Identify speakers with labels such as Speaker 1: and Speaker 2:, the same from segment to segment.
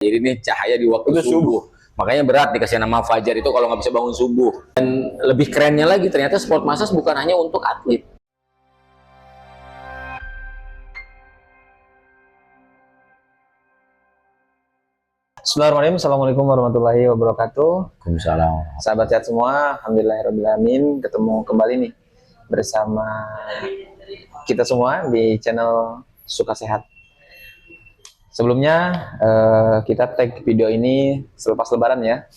Speaker 1: Jadi ini cahaya di waktu subuh. Makanya berat dikasih nama Fajar itu kalau nggak bisa bangun subuh. Dan lebih kerennya lagi, ternyata sport massage bukan hanya untuk atlet.
Speaker 2: Bismillahirrahmanirrahim. Assalamualaikum warahmatullahi wabarakatuh.
Speaker 1: Waalaikumsalam.
Speaker 2: Sahabat sehat semua, alhamdulillahirrahmanirrahim. Ketemu kembali nih bersama kita semua di channel Suka Sehat. Sebelumnya kita tag video ini selepas lebaran ya.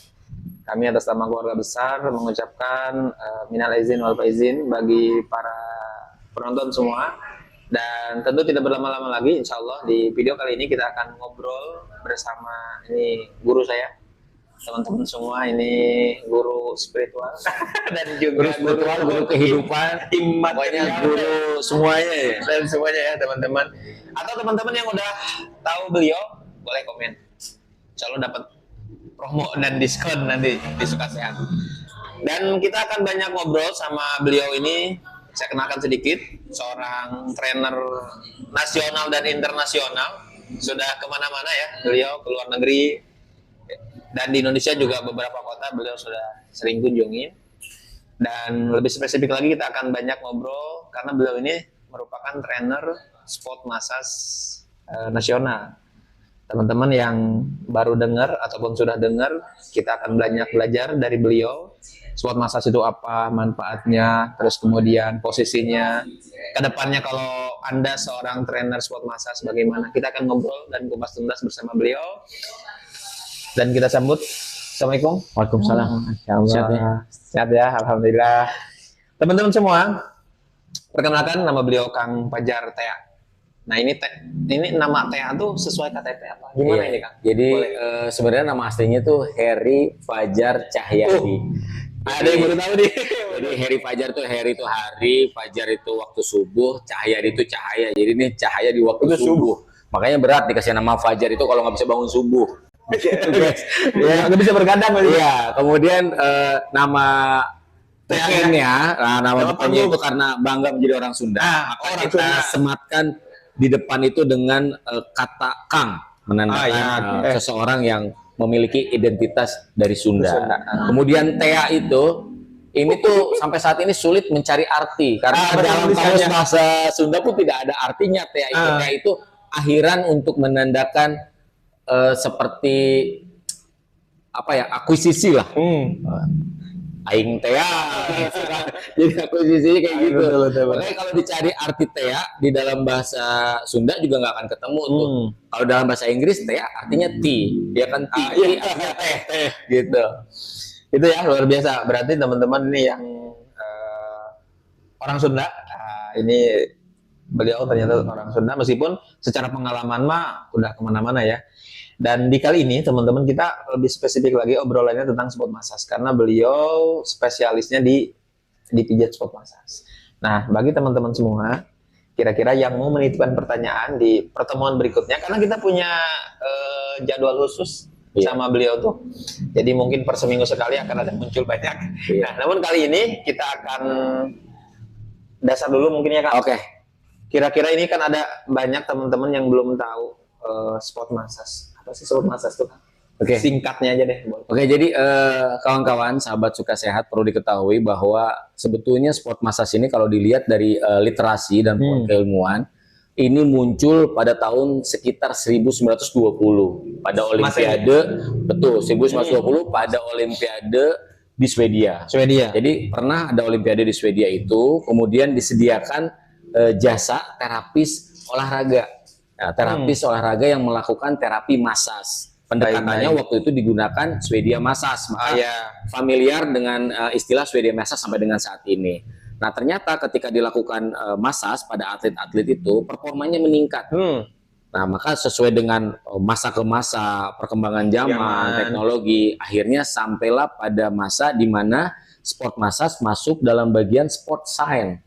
Speaker 2: Kami atas nama keluarga besar mengucapkan minal aizin wal faizin bagi para penonton semua. Dan tentu tidak berlama-lama lagi, insya Allah di video kali ini kita akan ngobrol bersama ini guru saya, teman-teman semua, ini guru spiritual dan juga
Speaker 1: guru kehidupan,
Speaker 2: pokoknya
Speaker 1: guru semuanya ya.
Speaker 2: Dan semuanya ya teman-teman. Atau teman-teman yang udah tahu beliau boleh komen, insya Allah dapat promo dan diskon nanti di Suka Sehat. Dan kita akan banyak ngobrol sama beliau ini. Saya kenalkan sedikit, seorang trainer nasional dan internasional, sudah kemana-mana ya, beliau ke luar negeri, dan di Indonesia juga beberapa kota beliau sudah sering kunjungi. Dan lebih spesifik lagi kita akan banyak ngobrol, karena beliau ini merupakan trainer sport massage nasional. Teman-teman yang baru dengar ataupun sudah dengar, kita akan banyak belajar dari beliau. Sport massage itu apa, manfaatnya, terus kemudian posisinya, kedepannya kalau Anda seorang trainer sport massage bagaimana. Kita akan ngobrol dan kupas tuntas bersama beliau. Dan kita sambut. Assalamualaikum.
Speaker 1: Waalaikumsalam.
Speaker 2: Sehat ya? Sehat ya, alhamdulillah. Teman-teman semua, perkenalkan nama beliau Kang Fajar Tea. Nah ini nama Tea tuh sesuai KTP apa? Gimana ini Kang?
Speaker 1: Jadi sebenarnya nama aslinya tuh Heri Fajar Cahyadi.
Speaker 2: Ada yang baru tahu nih.
Speaker 1: Jadi Heri Fajar tuh Heri itu hari, Fajar itu waktu subuh, Cahyadi itu cahaya. Jadi ini cahaya di waktu subuh. Makanya berat dikasih nama Fajar itu kalau nggak bisa bangun subuh.
Speaker 2: Ya, nggak bisa bergadang.
Speaker 1: Iya. Kemudian nama depannya, nama depannya itu karena bangga menjadi orang Sunda. Maka
Speaker 2: orang
Speaker 1: kita
Speaker 2: Sunda.
Speaker 1: sematkan di depan itu dengan kata Kang, menandakan seseorang yang memiliki identitas dari Sunda. Kemudian Tea itu, ini tuh sampai saat ini sulit mencari arti karena dalam kamus bahasa Sunda pun tidak ada artinya Tea itu. Tea itu akhiran untuk menandakan seperti apa ya, akuisisi lah. Aing Tea, jadi akuisisinya kayak gitu. Makanya kalau dicari arti Tea di dalam bahasa Sunda juga nggak akan ketemu tuh. Kalau dalam bahasa Inggris Tea artinya tea, dia kan tea, artinya teh, gitu.
Speaker 2: Itu ya luar biasa. Berarti teman-teman ini yang orang Sunda, ini beliau ternyata orang Sunda meskipun secara pengalaman mah udah kemana-mana ya. Dan di kali ini teman-teman kita lebih spesifik lagi obrolannya tentang sport massage karena beliau spesialisnya di pijat sport massage. Nah, bagi teman-teman semua, kira-kira yang mau menitipkan pertanyaan di pertemuan berikutnya karena kita punya jadwal khusus sama beliau tuh. Jadi mungkin per seminggu sekali akan ada muncul banyak. Nah, namun kali ini kita akan dasar dulu mungkin ya Kak.
Speaker 1: Oke.
Speaker 2: Kira-kira ini kan ada banyak teman-teman yang belum tahu sport massage. Apa sih sport massage tuh?
Speaker 1: Oke.
Speaker 2: Singkatnya aja deh.
Speaker 1: Oke, jadi kawan-kawan, sahabat Suka Sehat perlu diketahui bahwa sebetulnya sport massage ini kalau dilihat dari literasi dan keilmuan, ini muncul pada tahun sekitar 1920 pada Olimpiade, betul 1920 pada Olimpiade di Swedia. Jadi pernah ada Olimpiade di Swedia itu, kemudian disediakan jasa terapis olahraga. Nah, terapis olahraga yang melakukan terapi massage. Pendekatannya waktu itu digunakan Swedia massage. Maka familiar dengan istilah Swedia massage sampai dengan saat ini. Nah, ternyata ketika dilakukan massage pada atlet-atlet itu performanya meningkat. Nah, maka sesuai dengan masa ke masa, perkembangan zaman, teknologi, akhirnya sampailah pada masa di mana sport massage masuk dalam bagian sport science.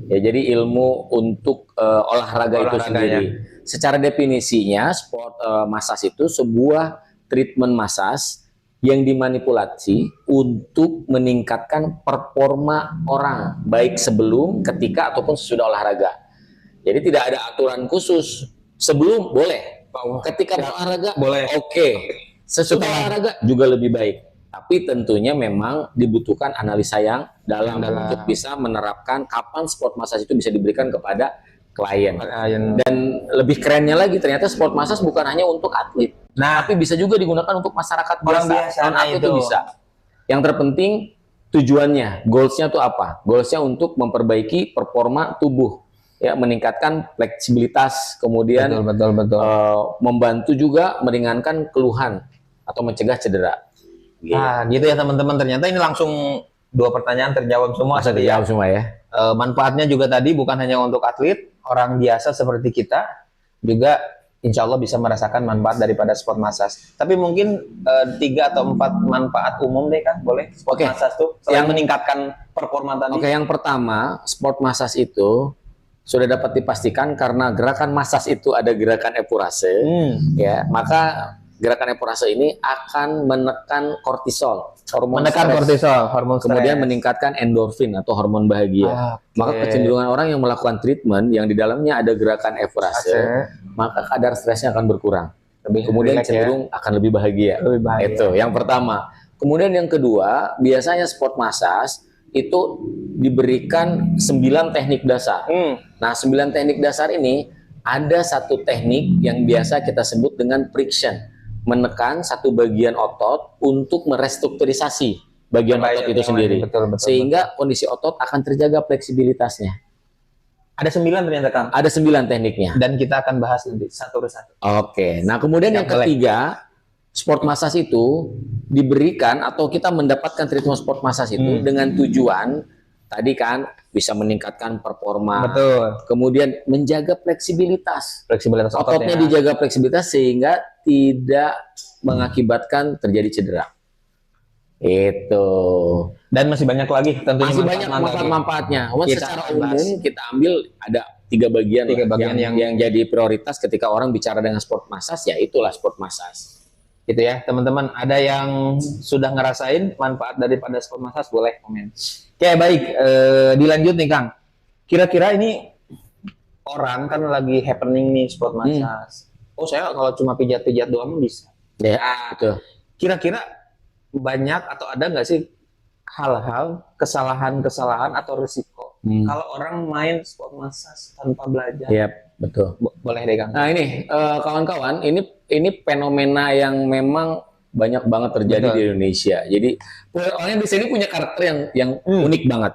Speaker 1: Ya, jadi ilmu untuk olahraga itu sendiri. Secara definisinya, sport massage itu sebuah treatment massage yang dimanipulasi untuk meningkatkan performa orang, baik sebelum, ketika, ataupun sesudah olahraga. Jadi tidak ada aturan khusus. Sebelum boleh, Ketika berolahraga,
Speaker 2: boleh.
Speaker 1: oke. Sesudah olahraga juga lebih baik. Tapi tentunya memang dibutuhkan analisa yang dalam untuk bisa menerapkan kapan sport massage itu bisa diberikan kepada klien. Dan lebih kerennya lagi, ternyata sport massage bukan hanya untuk atlet, tapi bisa juga digunakan untuk masyarakat biasa. Non-atlet itu bisa. Yang terpenting tujuannya, goalsnya itu apa? Goalsnya untuk memperbaiki performa tubuh, ya, meningkatkan fleksibilitas, kemudian membantu juga meringankan keluhan atau mencegah cedera.
Speaker 2: Nah, gitu ya teman-teman. Ternyata ini langsung 2 pertanyaan terjawab semua.
Speaker 1: Terjawab semua ya.
Speaker 2: Manfaatnya juga tadi bukan hanya untuk atlet, orang biasa seperti kita juga insya Allah bisa merasakan manfaat daripada sport massage. Tapi mungkin 3 atau 4 manfaat umum deh kan, boleh sport massage tuh yang meningkatkan performa tadi.
Speaker 1: Yang pertama, sport massage itu sudah dapat dipastikan karena gerakan massage itu ada gerakan epurase, ya, maka gerakan epurase ini akan menekan kortisol, hormon kemudian meningkatkan endorfin atau hormon bahagia. Maka kecenderungan orang yang melakukan treatment yang di dalamnya ada gerakan epurase, maka kadar stresnya akan berkurang. Kemudian cenderung akan lebih bahagia. Itu yang pertama. Kemudian yang kedua, biasanya sport massage itu diberikan 9 teknik dasar. Nah, 9 teknik dasar ini ada satu teknik yang biasa kita sebut dengan friction, menekan satu bagian otot untuk merestrukturisasi bagian otot itu sendiri, sehingga kondisi otot akan terjaga fleksibilitasnya.
Speaker 2: Ada 9 ternyata Kang.
Speaker 1: Ada 9 tekniknya.
Speaker 2: Dan kita akan bahas nanti satu persatu.
Speaker 1: Oke. Nah, kemudian yang ketiga, sport massage itu diberikan atau kita mendapatkan treatment sport massage itu dengan tujuan tadi kan bisa meningkatkan performa, kemudian menjaga fleksibilitas ototnya dijaga fleksibilitas sehingga tidak mengakibatkan terjadi cedera. Itu.
Speaker 2: Dan masih banyak lagi tentunya.
Speaker 1: Masih banyak manfaat-manfaatnya. Secara umum kita ambil ada 3 bagian, yang jadi prioritas ketika orang bicara dengan sport massage, ya itulah sport massage.
Speaker 2: Gitu ya teman-teman. Ada yang sudah ngerasain manfaat daripada sport massage, boleh komen. Oke, baik, dilanjut nih Kang. Kira-kira ini orang kan lagi happening nih sport massage. Oh, saya kalau cuma pijat-pijat doang bisa.
Speaker 1: Ya, betul.
Speaker 2: Kira-kira banyak atau ada nggak sih hal-hal, kesalahan atau risiko kalau orang main sport massage tanpa belajar?
Speaker 1: Iya, betul.
Speaker 2: Boleh deh Kang.
Speaker 1: Nah ini kawan-kawan, ini fenomena yang memang banyak banget terjadi di Indonesia. Jadi orang di sini punya karakter yang unik banget.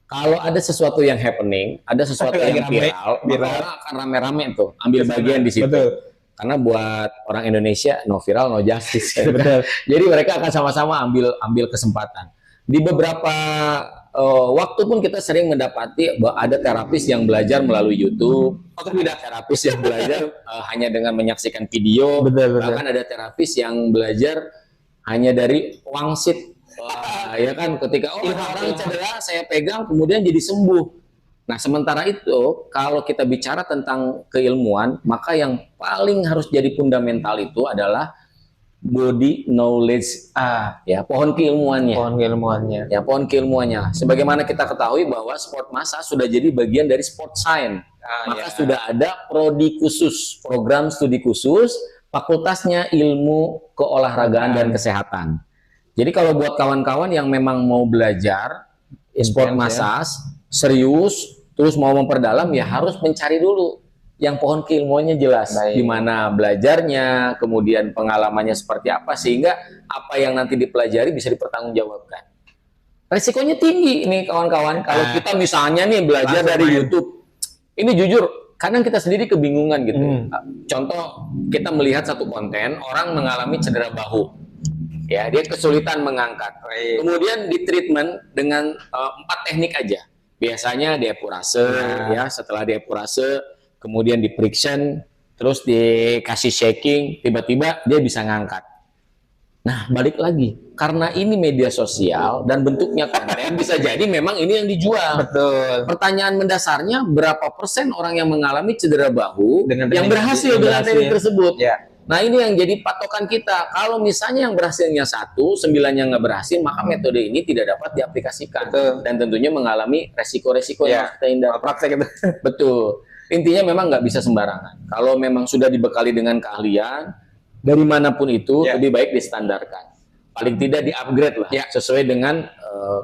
Speaker 1: Kalau ada sesuatu yang happening, ada sesuatu yang viral, orang akan rame-rame tuh ambil bagian di situ. Karena buat orang Indonesia no viral no justice. Jadi mereka akan sama-sama ambil kesempatan. Di beberapa waktu pun kita sering mendapati bahwa ada terapis yang belajar melalui YouTube, atau tidak terapis yang belajar hanya dengan menyaksikan video, bahkan ada terapis yang belajar hanya dari wangsit, ya kan, ketika orang cedera saya pegang kemudian jadi sembuh. Nah, sementara itu kalau kita bicara tentang keilmuan, maka yang paling harus jadi fundamental itu adalah body knowledge, ya, pohon keilmuannya. Pohon keilmuannya. Sebagaimana kita ketahui bahwa sport massage sudah jadi bagian dari sport science. Maka sudah ada prodi khusus, program studi khusus, fakultasnya ilmu keolahragaan dan kesehatan. Jadi kalau buat kawan-kawan yang memang mau belajar sport massage serius, terus mau memperdalam, ya harus mencari dulu yang pohon keilmuannya jelas, di mana belajarnya, kemudian pengalamannya seperti apa, sehingga apa yang nanti dipelajari bisa dipertanggungjawabkan. Resikonya tinggi ini kawan-kawan, kalau kita misalnya nih belajar dari YouTube, ini jujur, kadang kita sendiri kebingungan gitu. Contoh, kita melihat satu konten, orang mengalami cedera bahu, ya, dia kesulitan mengangkat, kemudian di treatment dengan 4 teknik aja. Biasanya diepurase, ya, setelah diepurase, kemudian di friction, terus dikasih shaking, tiba-tiba dia bisa ngangkat. Nah, balik lagi, karena ini media sosial dan bentuknya konten, bisa jadi memang ini yang dijual.
Speaker 2: Betul.
Speaker 1: Pertanyaan mendasarnya, berapa persen orang yang mengalami cedera bahu yang berhasil dengan teknik tersebut? Ya. Nah, ini yang jadi patokan kita. Kalau misalnya yang berhasilnya 1, 9 yang nggak berhasil, maka metode ini tidak dapat diaplikasikan. Dan tentunya mengalami resiko-resiko yang harus kita hindari. Praktek itu. Betul. intinya memang nggak bisa sembarangan. Kalau memang sudah dibekali dengan keahlian dari manapun itu, lebih baik distandarkan. Paling tidak di-upgrade lah, sesuai dengan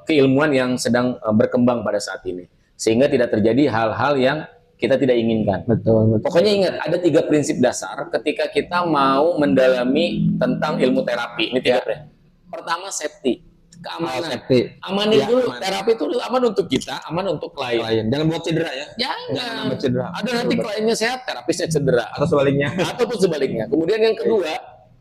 Speaker 1: keilmuan yang sedang berkembang pada saat ini. Sehingga tidak terjadi hal-hal yang kita tidak inginkan.
Speaker 3: Betul.
Speaker 1: Pokoknya ingat, ada 3 prinsip dasar ketika kita mau mendalami tentang ilmu terapi. Ini 3 prinsip. Pertama, safety. Keamanan. Amanin dulu. Aman. Terapi itu aman untuk kita, aman untuk klien.
Speaker 3: Jangan buat cedera ya.
Speaker 1: Jangan
Speaker 3: buat cedera.
Speaker 1: Ada nanti kliennya sehat, terapisnya cedera.
Speaker 3: Atau sebaliknya.
Speaker 1: Ataupun sebaliknya. Kemudian yang kedua,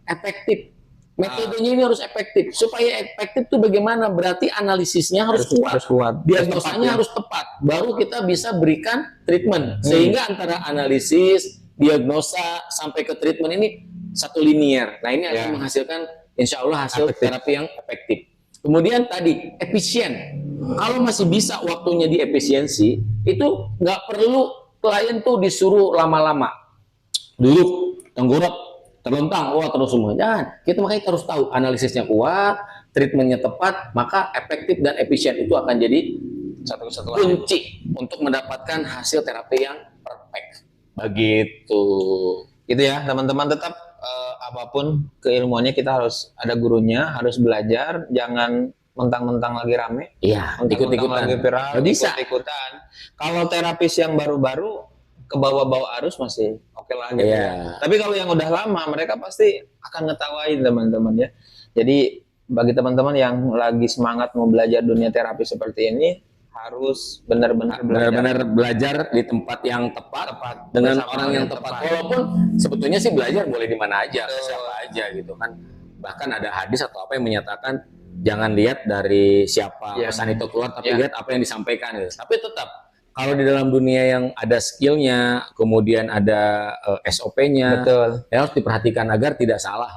Speaker 1: efektif. Metodenya ini harus efektif. Supaya efektif itu bagaimana? Berarti analisisnya harus kuat. Diagnosanya harus tepat. Baru kita bisa berikan treatment. Sehingga antara analisis, diagnosa, sampai ke treatment ini satu linear. Nah ini akan menghasilkan insya Allah hasil terapi yang efektif. Kemudian tadi, efisien. Kalau masih bisa waktunya diefisiensi, itu nggak perlu klien tuh disuruh lama-lama. Duduk, tenggorok, terlentang, terus semua. Jangan. Kita makanya harus tahu analisisnya kuat, treatmentnya tepat, maka efektif dan efisien itu akan jadi satu kunci untuk mendapatkan hasil terapi yang perfect. Begitu.
Speaker 2: Gitu ya, teman-teman, tetap apapun keilmuannya kita harus ada gurunya, harus belajar, jangan mentang-mentang lagi rame.
Speaker 1: Iya, ikut-ikutan.
Speaker 2: Lagi viral,
Speaker 1: bisa.
Speaker 2: ikut-ikutan. Kalau terapis yang baru-baru ke bawah-bawah arus masih oke lah gitu ya. Tapi kalau yang udah lama, mereka pasti akan ngetawain teman-teman ya. Jadi bagi teman-teman yang lagi semangat mau belajar dunia terapi seperti ini, harus benar-benar
Speaker 1: belajar di tempat yang tepat dengan orang yang tepat. Walaupun sebetulnya sih belajar boleh di mana aja, siapa aja gitu kan. Bahkan ada hadis atau apa yang menyatakan jangan lihat dari siapa pesan itu keluar, tapi lihat apa yang disampaikan gitu. Tapi tetap kalau di dalam dunia yang ada skillnya, kemudian ada SOP-nya, ya harus diperhatikan agar tidak salah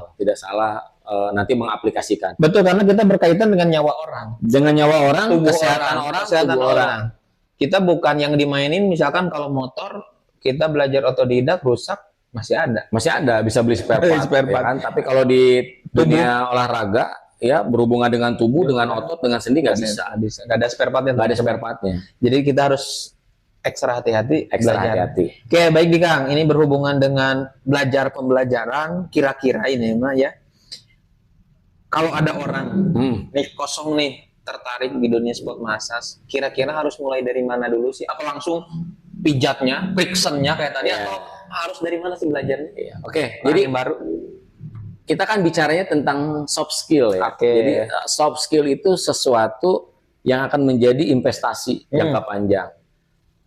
Speaker 1: nanti mengaplikasikan.
Speaker 2: Betul, karena kita berkaitan dengan nyawa orang.
Speaker 1: Dengan nyawa orang,
Speaker 2: tubuh
Speaker 1: kesehatan orang.
Speaker 2: Kita bukan yang dimainin, misalkan kalau motor kita belajar otodidak rusak, masih ada,
Speaker 1: bisa beli spare part. Ya kan? Tapi kalau di dunia olahraga, ya berhubungan dengan tubuh, dengan otot, dengan sendi nggak bisa.
Speaker 2: Nggak ada spare partnya.
Speaker 1: Nggak ada spare partnya.
Speaker 2: Jadi kita harus ekstra hati-hati.
Speaker 1: Hati-hati.
Speaker 2: Oke, baik Kang. Ini berhubungan dengan pembelajaran. Kira-kira ini mah ya. Kalau ada orang nih kosong nih tertarik di dunia sport massage, kira-kira harus mulai dari mana dulu sih? Apa langsung pijatnya, frictionnya kayak tadi, atau harus dari mana sih belajarnya?
Speaker 1: Oke, jadi baru kita kan bicaranya tentang soft skill ya. Jadi soft skill itu sesuatu yang akan menjadi investasi jangka panjang.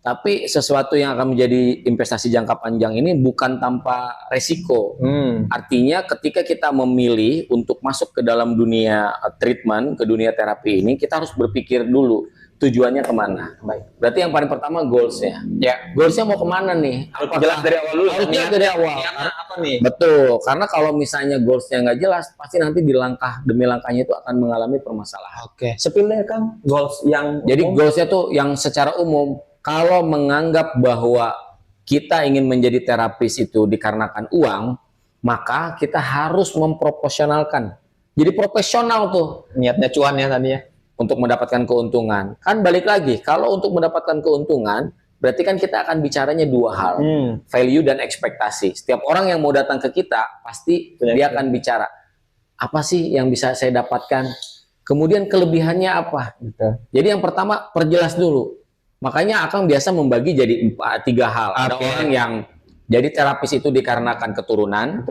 Speaker 1: Tapi sesuatu yang akan menjadi investasi jangka panjang ini bukan tanpa resiko. Artinya ketika kita memilih untuk masuk ke dalam dunia treatment, ke dunia terapi ini, kita harus berpikir dulu tujuannya kemana. Baik. Berarti yang paling pertama goals-nya.
Speaker 2: Ya,
Speaker 1: goals-nya mau kemana nih?
Speaker 2: Harus jelas dari awal dulu.
Speaker 1: Harus jelas dari awal.
Speaker 2: Apa nih?
Speaker 1: Betul. Karena kalau misalnya goals-nya nggak jelas, pasti nanti di langkah demi langkahnya itu akan mengalami permasalahan.
Speaker 2: Oke. Spill deh Kang, goals yang
Speaker 1: jadi goals-nya tuh yang secara umum. Kalau menganggap bahwa kita ingin menjadi terapis itu dikarenakan uang, maka kita harus memproporsionalkan. Jadi profesional tuh.
Speaker 2: Niatnya cuan ya tadi ya.
Speaker 1: Untuk mendapatkan keuntungan. Kan balik lagi, kalau untuk mendapatkan keuntungan, berarti kan kita akan bicaranya dua hal. Value dan ekspektasi. Setiap orang yang mau datang ke kita, pasti dia akan bicara, apa sih yang bisa saya dapatkan? Kemudian kelebihannya apa? Jadi yang pertama, perjelas dulu. Makanya Akang biasa membagi jadi 3 hal. Ada orang yang jadi terapis itu dikarenakan keturunan.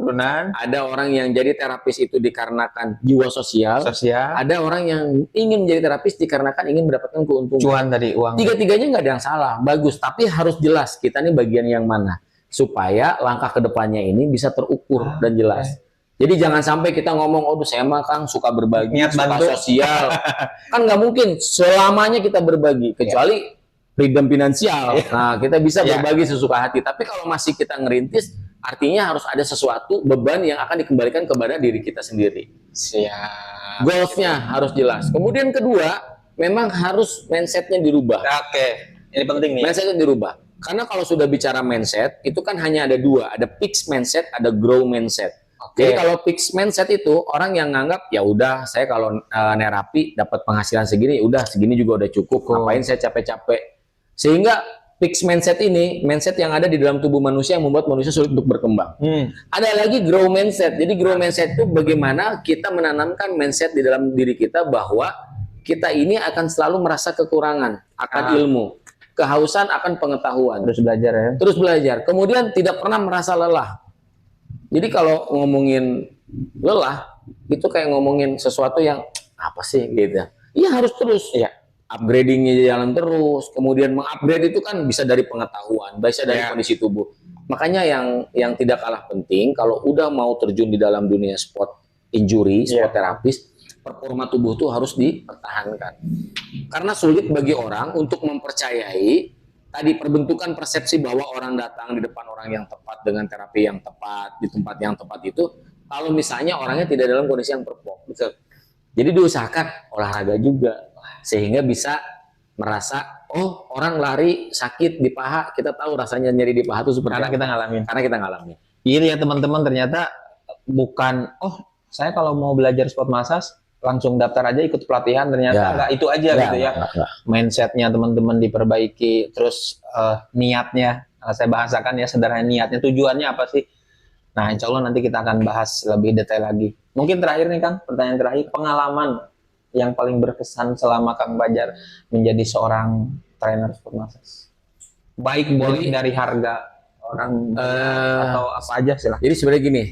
Speaker 1: Ada orang yang jadi terapis itu dikarenakan jiwa sosial. Ada orang yang ingin menjadi terapis dikarenakan ingin mendapatkan keuntungan.
Speaker 2: Cuan tadi, uang.
Speaker 1: Tiga-tiganya nggak ada yang salah, bagus. Tapi harus jelas kita ini bagian yang mana. Supaya langkah kedepannya ini bisa terukur dan jelas. Jadi jangan sampai kita ngomong, saya mah Kang suka berbagi, suka sosial. Kan nggak mungkin selamanya kita berbagi. Kecuali freedom finansial. Nah, kita bisa berbagi sesuka hati. Tapi kalau masih kita ngerintis, artinya harus ada sesuatu beban yang akan dikembalikan kepada diri kita sendiri.
Speaker 2: Siap.
Speaker 1: Goals-nya harus jelas. Kemudian kedua, memang harus mindset-nya dirubah.
Speaker 2: Ini penting nih.
Speaker 1: Mindset-nya dirubah. Karena kalau sudah bicara mindset, itu kan hanya ada 2. Ada fixed mindset, ada grow mindset. Jadi kalau fixed mindset itu orang yang nganggap ya udah saya kalau nerapi dapat penghasilan segini, udah segini juga udah cukup. Ngapain saya capek-capek? Sehingga fixed mindset ini, mindset yang ada di dalam tubuh manusia yang membuat manusia sulit untuk berkembang. Ada lagi grow mindset. Jadi grow mindset itu bagaimana kita menanamkan mindset di dalam diri kita bahwa kita ini akan selalu merasa kekurangan akan ilmu, kehausan akan pengetahuan.
Speaker 2: Terus belajar ya.
Speaker 1: Terus belajar. Kemudian tidak pernah merasa lelah. Jadi kalau ngomongin lelah, itu kayak ngomongin sesuatu yang apa sih gitu. Iya harus terus.
Speaker 2: Iya.
Speaker 1: Upgradingnya jalan terus, kemudian mengupgrade itu kan bisa dari pengetahuan, bisa dari kondisi tubuh. Makanya yang tidak kalah penting kalau udah mau terjun di dalam dunia sport injury, sport terapis, performa tubuh tuh harus dipertahankan. Karena sulit bagi orang untuk mempercayai tadi perbentukan persepsi bahwa orang datang di depan orang yang tepat dengan terapi yang tepat di tempat yang tepat itu kalau misalnya orangnya tidak dalam kondisi yang perform. Jadi diusahakan olahraga juga. Sehingga bisa merasa, oh orang lari sakit di paha, kita tahu rasanya nyeri di paha itu seperti
Speaker 2: Karena
Speaker 1: apa.
Speaker 2: kita ngalamin.
Speaker 1: Karena kita ngalamin.
Speaker 2: Ini ya teman-teman, ternyata bukan, oh saya kalau mau belajar sport massage langsung daftar aja ikut pelatihan, ternyata nggak itu aja gitu ya. Mindsetnya teman-teman diperbaiki, terus niatnya, saya bahasakan ya sederhana niatnya, tujuannya apa sih? Nah insya Allah nanti kita akan bahas lebih detail lagi. Mungkin terakhir nih Kang, pertanyaan terakhir, pengalaman yang paling berkesan selama Kang Bajar menjadi seorang trainer sport massage. Baik boleh dari harga orang atau apa aja silahkan.
Speaker 1: Jadi sebenarnya gini,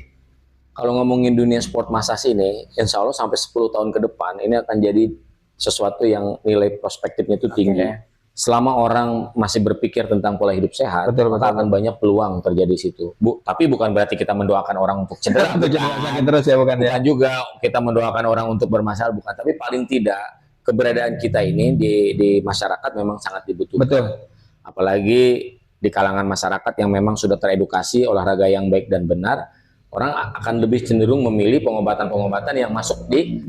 Speaker 1: kalau ngomongin dunia sport massage ini, insya Allah sampai 10 tahun ke depan ini akan jadi sesuatu yang nilai prospektifnya itu tinggi. Selama orang masih berpikir tentang pola hidup sehat, maka akan banyak peluang terjadi di situ. Tapi bukan berarti kita mendoakan orang untuk cedera.
Speaker 2: Terus ya bukan ya.
Speaker 1: Bukan juga kita mendoakan orang untuk bermasalah, bukan. Tapi paling tidak keberadaan kita ini di masyarakat memang sangat dibutuhkan.
Speaker 2: Betul.
Speaker 1: Apalagi di kalangan masyarakat yang memang sudah teredukasi olahraga yang baik dan benar, orang akan lebih cenderung memilih pengobatan-pengobatan yang masuk di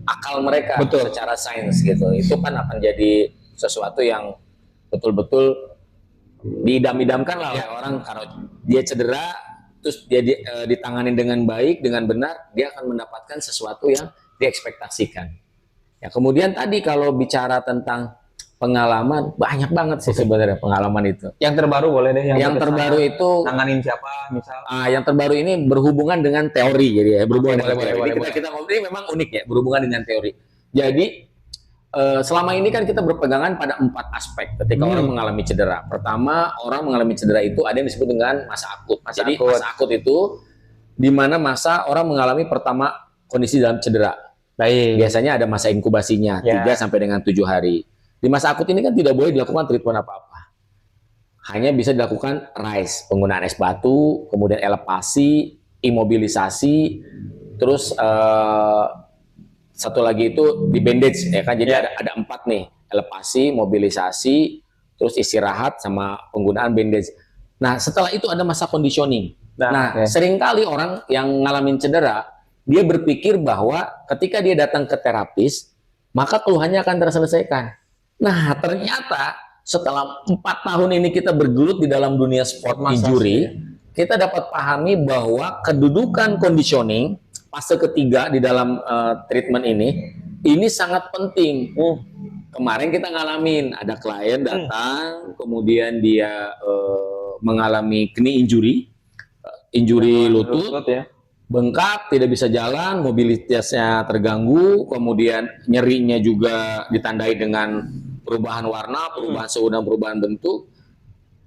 Speaker 1: akal mereka.
Speaker 2: Betul.
Speaker 1: Secara sains gitu. Itu kan akan jadi sesuatu yang betul-betul diidam-idamkan lah oleh orang. Kalau dia cedera terus dia ditangani dengan baik, dengan benar, dia akan mendapatkan sesuatu yang diekspektasikan. Ya, kemudian tadi kalau bicara tentang pengalaman, banyak banget sih sebenarnya pengalaman itu.
Speaker 2: Yang terbaru boleh deh.
Speaker 1: Yang terbaru itu
Speaker 2: nanganin siapa misal?
Speaker 1: Yang terbaru ini berhubungan dengan teori, jadi ya berhubungan dengan teori.
Speaker 2: Boleh.
Speaker 1: Kita ngobrol ini memang unik ya, berhubungan dengan teori. Jadi selama ini kan kita berpegangan pada 4 aspek ketika orang mengalami cedera. Pertama, orang mengalami cedera itu ada yang disebut dengan masa akut. Masa akut itu di mana masa orang mengalami pertama kondisi dalam cedera.
Speaker 2: Baik.
Speaker 1: Biasanya ada masa inkubasinya 3 sampai dengan 7 hari. Di masa akut ini kan tidak boleh dilakukan treatment apa-apa. Hanya bisa dilakukan RICE, penggunaan es batu, kemudian elepasi, imobilisasi, terus satu lagi itu di bandage ya kan, jadi ada 4 nih, elepasi, mobilisasi, terus istirahat sama penggunaan bandage. Nah setelah itu ada masa conditioning. Seringkali orang yang ngalamin cedera dia berpikir bahwa ketika dia datang ke terapis maka keluhannya akan terselesaikan. Nah ternyata setelah 4 tahun ini kita bergelut di dalam dunia sport injury, kita dapat pahami bahwa kedudukan conditioning fase ketiga di dalam treatment ini sangat penting. Kemarin kita ngalamin, ada klien datang, kemudian dia mengalami knee injury lutut, bengkak, tidak bisa jalan, mobilitasnya terganggu, kemudian nyerinya juga ditandai dengan perubahan warna, perubahan suhu dan perubahan bentuk.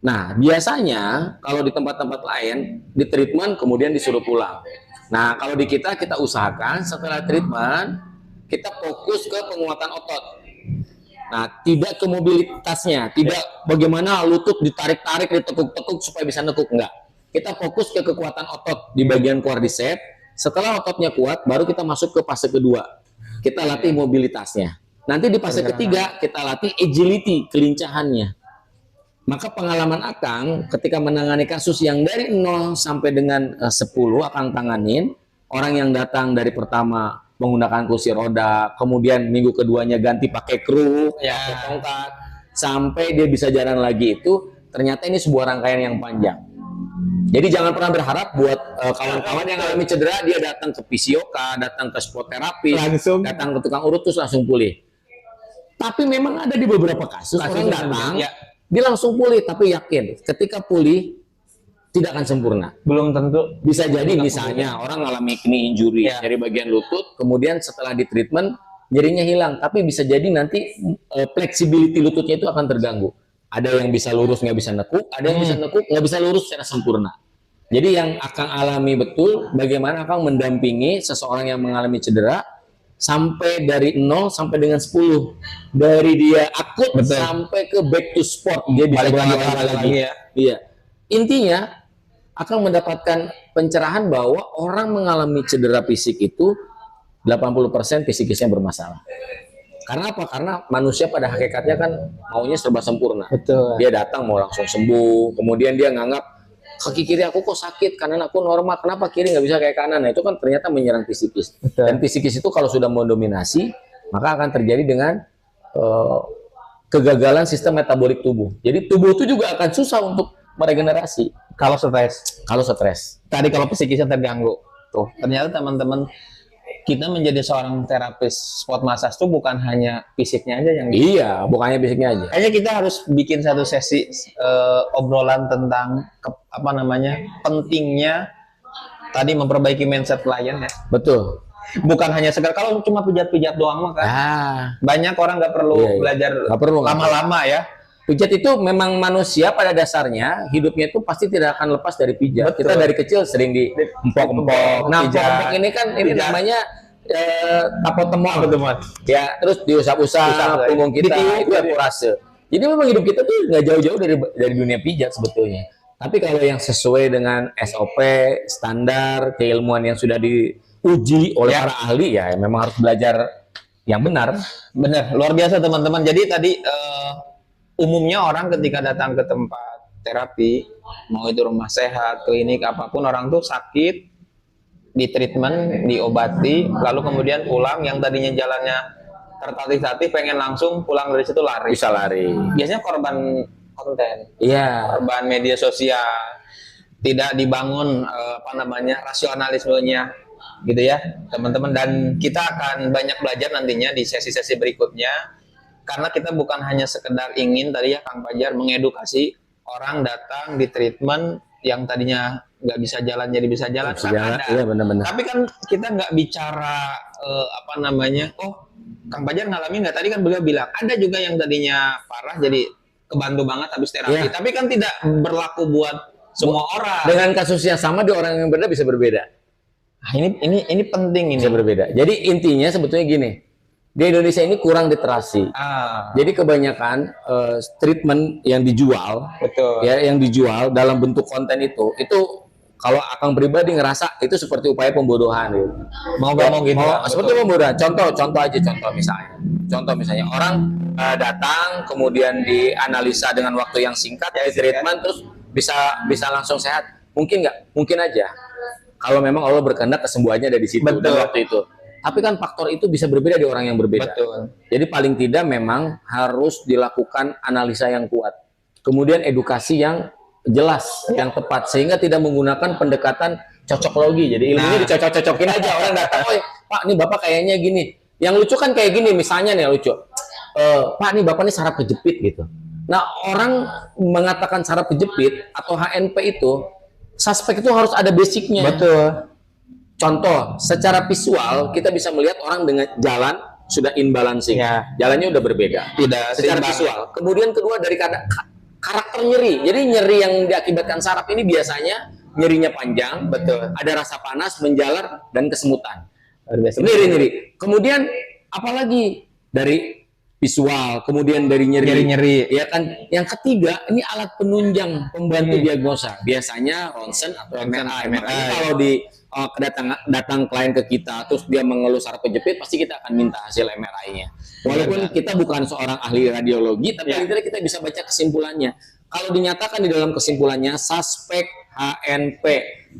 Speaker 1: Nah, biasanya kalau di tempat-tempat lain di treatment kemudian disuruh pulang. Nah, kalau di kita usahakan setelah treatment kita fokus ke penguatan otot. Nah, tidak ke mobilitasnya, tidak bagaimana lutut ditarik-tarik, ditekuk-tekuk supaya bisa nekuk, enggak. Kita fokus ke kekuatan otot di bagian quadriceps. Setelah ototnya kuat, baru kita masuk ke fase kedua. Kita latih mobilitasnya. Nanti di fase ketiga kita latih agility, kelincahannya. Maka pengalaman Akang ketika menangani kasus yang dari 0 sampai dengan 10 Akang tanganin, orang yang datang dari pertama menggunakan kursi roda, kemudian minggu keduanya ganti pakai kru, pakai tongkat, sampai dia bisa jalan lagi, itu ternyata ini sebuah rangkaian yang panjang. Jadi jangan pernah berharap buat kawan-kawan yang alami cedera dia datang ke fisioka, datang ke sport terapi, datang ke tukang urut terus langsung pulih. Tapi memang ada di beberapa kasus orang datang dia langsung pulih, tapi yakin ketika pulih tidak akan sempurna.
Speaker 2: Belum tentu.
Speaker 1: Bisa jadi misalnya orang mengalami knee injury,
Speaker 2: Ya.
Speaker 1: dari bagian lutut, kemudian setelah di treatment nyerinya hilang, tapi bisa jadi nanti flexibility lututnya itu akan terganggu. Ada yang bisa lurus nggak bisa nekuk, ada yang bisa nekuk nggak bisa lurus secara sempurna. Jadi yang akan alami betul bagaimana akan mendampingi seseorang yang mengalami cedera sampai dari 0 sampai dengan 10. Dari dia akut sampai ke back to sport, dia bisa
Speaker 2: Balik
Speaker 1: olahraga
Speaker 2: lagi ya.
Speaker 1: Iya. Intinya akan mendapatkan pencerahan bahwa orang mengalami cedera fisik itu 80% fisikisnya bermasalah. Karena apa? Karena manusia pada hakikatnya kan maunya serba sempurna.
Speaker 2: Betul.
Speaker 1: Dia datang mau langsung sembuh, kemudian dia nganggap kaki kiri aku kok sakit, kanan aku normal, kenapa kiri nggak bisa kayak kanan? Nah itu kan ternyata menyerang fisikis.
Speaker 2: Betul.
Speaker 1: Dan fisikis itu kalau sudah mendominasi, maka akan terjadi dengan kegagalan sistem metabolik tubuh. Jadi tubuh itu juga akan susah untuk meregenerasi
Speaker 2: Kalau stres.
Speaker 1: kalau stres.
Speaker 2: Tadi kalau psikisnya terganggu. Tuh, ternyata teman-teman, kita menjadi seorang terapis sport massage itu bukan hanya fisiknya aja yang
Speaker 1: Iya, bukannya fisiknya aja.
Speaker 2: kayaknya kita harus bikin satu sesi obrolan tentang pentingnya tadi memperbaiki mindset klien ya.
Speaker 1: Betul.
Speaker 2: Bukan hanya sekedar kalau cuma pijat-pijat doang mah kan. Banyak orang nggak perlu
Speaker 1: Iya, iya.
Speaker 2: belajar
Speaker 1: Nggak perlu.
Speaker 2: lama-lama ya.
Speaker 1: Pijat itu memang manusia pada dasarnya hidupnya itu pasti tidak akan lepas dari pijat.
Speaker 2: Betul.
Speaker 1: Kita dari kecil sering di empok-empok. Nah,
Speaker 2: pijat.
Speaker 1: empok-empok ini kan ini
Speaker 2: Pijat.
Speaker 1: namanya tapot temor.
Speaker 2: Teman.
Speaker 1: Ya, terus diusap-usap punggung kita itu akurase. Jadi memang hidup kita tuh nggak jauh-jauh dari dunia pijat sebetulnya. Tapi kalau yang sesuai dengan SOP, standar, keilmuan yang sudah diuji oleh para ahli ya memang harus belajar yang benar.
Speaker 2: Bener, luar biasa teman-teman. Jadi tadi umumnya orang ketika datang ke tempat terapi, mau itu rumah sehat, klinik apapun, orang tuh sakit, di treatment, diobati, lalu kemudian pulang, yang tadinya jalannya tertatih-tatih, pengen langsung pulang dari situ lari.
Speaker 1: Bisa lari.
Speaker 2: Biasanya korban konten,
Speaker 1: Iya.
Speaker 2: korban media sosial, tidak dibangun rasionalismenya, gitu ya teman-teman. Dan kita akan banyak belajar nantinya di sesi-sesi berikutnya. Karena kita bukan hanya sekedar ingin tadi ya Kang Fajar mengedukasi orang datang di treatment yang tadinya nggak bisa jalan jadi bisa jalan.
Speaker 1: Iya benar-benar.
Speaker 2: Tapi kan kita nggak bicara oh Kang Fajar ngalamin nggak? Tadi kan beliau bilang ada juga yang tadinya parah jadi kebantu banget habis terapi. Tapi kan tidak berlaku buat semua orang.
Speaker 1: Dengan kasus yang sama di orang yang berbeda bisa berbeda.
Speaker 2: Nah, ini penting ini.
Speaker 1: Bisa berbeda. Jadi intinya sebetulnya gini. Di Indonesia ini kurang literasi. Jadi kebanyakan treatment yang dijual,
Speaker 2: Betul.
Speaker 1: ya yang dijual dalam bentuk konten itu kalau Akang pribadi ngerasa itu seperti upaya pembodohan gitu.
Speaker 2: Mau nggak mau gitu.
Speaker 1: Seperti pembodohan. Contoh misalnya orang datang kemudian dianalisa dengan waktu yang singkat, di treatment terus bisa langsung sehat. Mungkin nggak? Mungkin aja. Kalau memang Allah berkehendak kesembuhannya ada di situ dan waktu itu. Tapi kan faktor itu bisa berbeda di orang yang berbeda.
Speaker 2: Betul.
Speaker 1: Jadi paling tidak memang harus dilakukan analisa yang kuat. Kemudian edukasi yang jelas, yang tepat. Sehingga tidak menggunakan pendekatan cocoklogi. Jadi ilmunya dicocok-cocokin aja. Orang datang, oh Pak, ini Bapak kayaknya gini. Yang lucu kan kayak gini, misalnya nih lucu. Pak, ini Bapak ini saraf kejepit gitu. Nah, orang mengatakan saraf kejepit atau HNP itu, suspek itu harus ada basicnya.
Speaker 2: Betul.
Speaker 1: Contoh, secara visual kita bisa melihat orang dengan jalan sudah imbalancing, jalannya udah berbeda.
Speaker 2: Tidak
Speaker 1: secara
Speaker 2: seimbang.
Speaker 1: visual. Kemudian kedua dari karakter nyeri. Jadi nyeri yang diakibatkan saraf ini biasanya nyerinya panjang, betul. Ada rasa panas, menjalar dan kesemutan. Nyeri. Kemudian apalagi dari visual, kemudian dari nyeri. Ya kan. Yang ketiga, ini alat penunjang pembantu diagnosa. Biasanya ronsen atau MRI. Makanya kalau datang klien ke kita terus dia mengeluh saraf kejepit, pasti kita akan minta hasil MRI-nya. Walaupun kita bukan seorang ahli radiologi, tapi akhirnya kita bisa baca kesimpulannya. Kalau dinyatakan di dalam kesimpulannya suspek HNP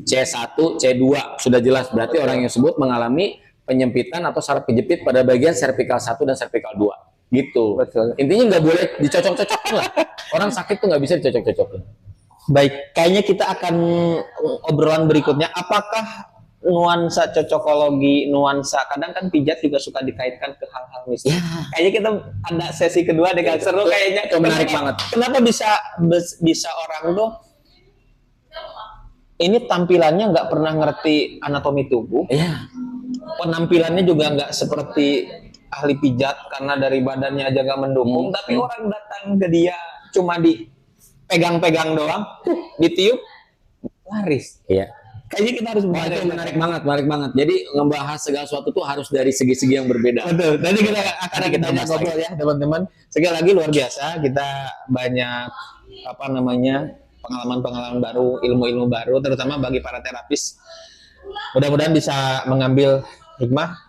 Speaker 1: C1, C2 sudah jelas berarti orang yang tersebut mengalami penyempitan atau saraf kejepit pada bagian cervical 1 dan cervical 2. Gitu. Betul. Intinya nggak boleh dicocok-cocokin lah. Orang sakit tuh nggak bisa dicocok-cocokin.
Speaker 2: Baik, kayaknya kita akan obrolan berikutnya. Apakah nuansa cocokologi, nuansa kadang kan pijat juga suka dikaitkan ke hal-hal mistis.
Speaker 1: Ya.
Speaker 2: Kayaknya kita ada sesi kedua dengan seru kayaknya.
Speaker 1: Itu menarik banget.
Speaker 2: Kenapa bisa orang tuh ini tampilannya nggak pernah ngerti anatomi tubuh,
Speaker 1: Iya.
Speaker 2: penampilannya juga nggak seperti ahli pijat karena dari badannya aja nggak mendukung, tapi orang datang ke dia cuma dipegang-pegang doang, ditiup, laris.
Speaker 1: Iya.
Speaker 2: Kayaknya kita harus
Speaker 1: Wah, itu menarik banget. Jadi ngebahas segala sesuatu tuh harus dari segi-segi yang berbeda.
Speaker 2: Betul. Nanti kita akan
Speaker 1: Nanti kita
Speaker 2: banyak
Speaker 1: bahas
Speaker 2: ngobrol ya teman-teman. Sekali lagi luar biasa. Kita banyak pengalaman-pengalaman baru, ilmu-ilmu baru, terutama bagi para terapis. Mudah-mudahan bisa mengambil hikmah